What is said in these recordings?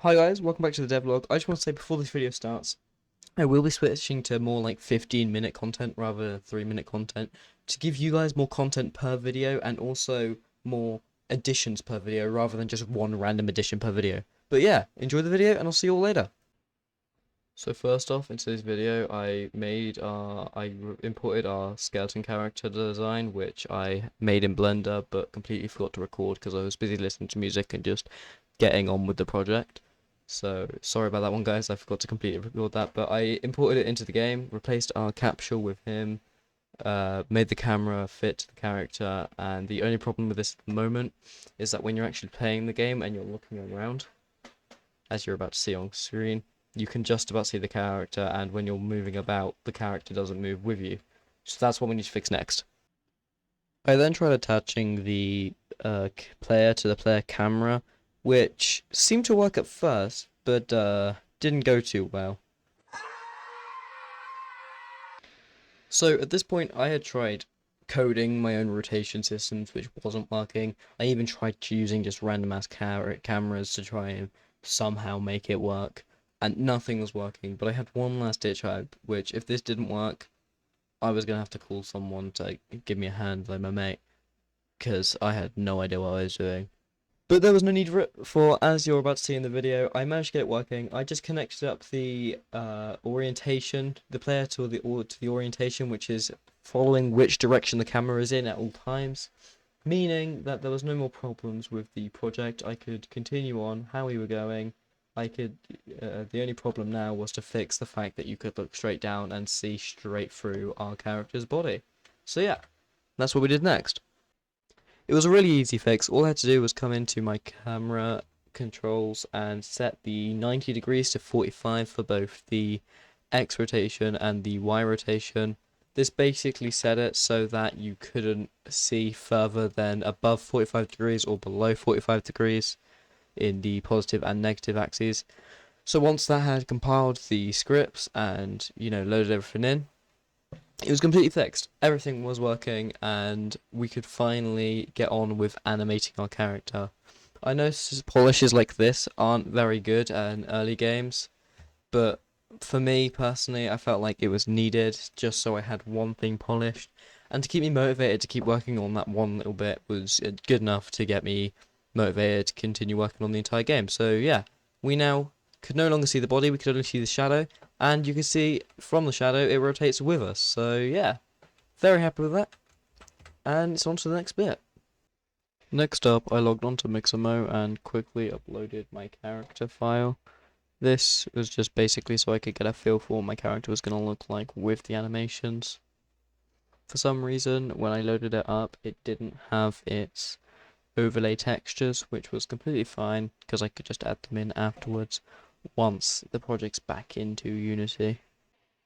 Hi guys, welcome back to the devlog. I just want to say before this video starts, I will be switching to more like 15-minute content rather than 3-minute content to give you guys more content per video and also more additions per video rather than just one random addition per video. But yeah, enjoy the video and I'll see you all later. So first off, in today's video, I imported our skeleton character design, which I made in Blender but completely forgot to record because I was busy listening to music and just getting on with the project. So sorry about that one, guys. I forgot to completely record that, but I imported it into the game, replaced our capsule with him, made the camera fit the character, and the only problem with this at the moment is that when you're actually playing the game and you're looking around, as you're about to see on screen, you can just about see the character, and when you're moving about, the character doesn't move with you. So that's what we need to fix next. I then tried attaching the player to the player camera, which seemed to work at first, but didn't go too well. So at this point, I had tried coding my own rotation systems, which wasn't working. I even tried using just random ass cameras to try and somehow make it work, and nothing was working. But I had one last ditch hope, which if this didn't work, I was gonna have to call someone to give me a hand, like my mate, because I had no idea what I was doing. But there was no need for it, for as you're about to see in the video, I managed to get it working. I just connected up the orientation, the player to the orientation, which is following which direction the camera is in at all times, meaning that there was no more problems with the project. I could continue on how we were going. The only problem now was to fix the fact that you could look straight down and see straight through our character's body. So yeah, that's what we did next. It was a really easy fix. All I had to do was come into my camera controls and set the 90 degrees to 45 for both the X rotation and the Y rotation. This basically set it so that you couldn't see further than above 45 degrees or below 45 degrees in the positive and negative axes. So once that had compiled the scripts and, loaded everything in, it was completely fixed. Everything was working, and we could finally get on with animating our character. I know polishes like this aren't very good in early games, but for me personally, I felt like it was needed just so I had one thing polished, and to keep me motivated to keep working on that one little bit was good enough to get me motivated to continue working on the entire game. So yeah, we now could no longer see the body, we could only see the shadow, and you can see from the shadow it rotates with us. So yeah, very happy with that, and it's on to the next bit. Next up, I logged onto Mixamo and quickly uploaded my character file. This was just basically so I could get a feel for what my character was going to look like with the animations. For some reason, when I loaded it up, it didn't have its overlay textures, which was completely fine because I could just add them in afterwards once the project's back into Unity.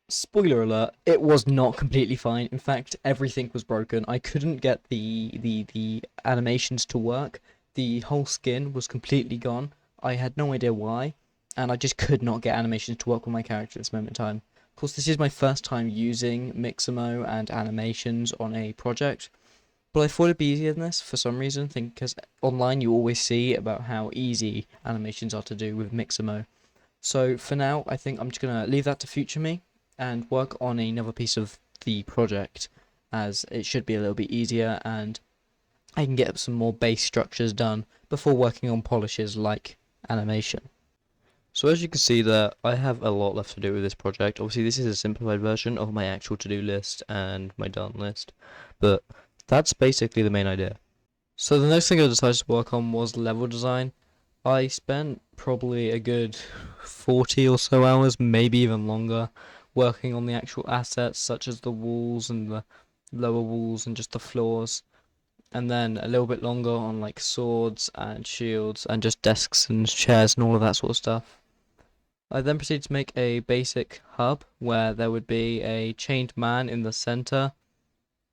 Spoiler alert, it was not completely fine. In fact, everything was broken. I couldn't get the animations to work. The whole skin was completely gone. I had no idea why, and I just could not get animations to work with my character at this moment in time. Of course, this is my first time using Mixamo and animations on a project, but I thought it'd be easier than this for some reason, because online you always see about how easy animations are to do with Mixamo. So for now, I think I'm just going to leave that to future me and work on another piece of the project, as it should be a little bit easier and I can get some more base structures done before working on polishes like animation. So as you can see there, I have a lot left to do with this project. Obviously this is a simplified version of my actual to-do list and my done list, but that's basically the main idea. So the next thing I decided to work on was level design. I spent probably a good 40 or so hours, maybe even longer, working on the actual assets such as the walls and the lower walls and just the floors, and then a little bit longer on like swords and shields and just desks and chairs and all of that sort of stuff. I then proceeded to make a basic hub where there would be a chained man in the center,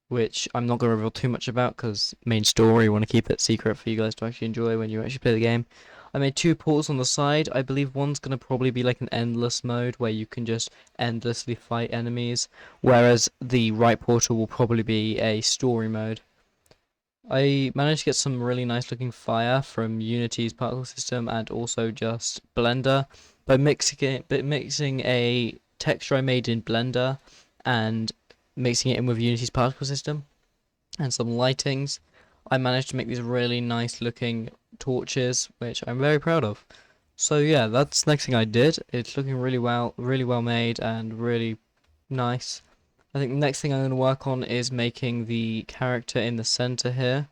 which I'm not going to reveal too much about because main story, I want to keep it secret for you guys to actually enjoy when you actually play the game. I made two portals on the side. I believe one's going to probably be like an endless mode where you can just endlessly fight enemies, whereas the right portal will probably be a story mode. I managed to get some really nice looking fire from Unity's particle system and also just Blender by mixing a texture I made in Blender and mixing it in with Unity's particle system and some lightings. I managed to make these really nice looking torches, which I'm very proud of. So yeah, that's the next thing I did. It's looking really well made and really nice. I think the next thing I'm going to work on is making the character in the center here,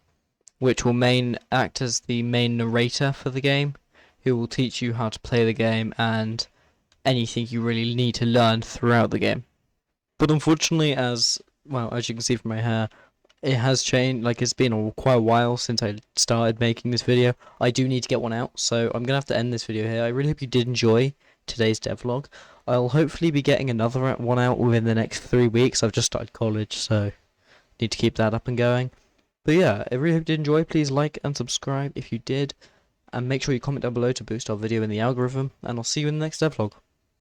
which will act as the main narrator for the game, who will teach you how to play the game and anything you really need to learn throughout the game. But unfortunately, as you can see from my hair, it has changed. Like, it's been quite a while since I started making this video. I do need to get one out, so I'm gonna have to end this video here. I really hope you did enjoy today's devlog. I'll hopefully be getting another one out within the next 3 weeks. I've just started college, so need to keep that up and going. But yeah, I really hope you did enjoy. Please like and subscribe if you did, and make sure you comment down below to boost our video in the algorithm, and I'll see you in the next devlog.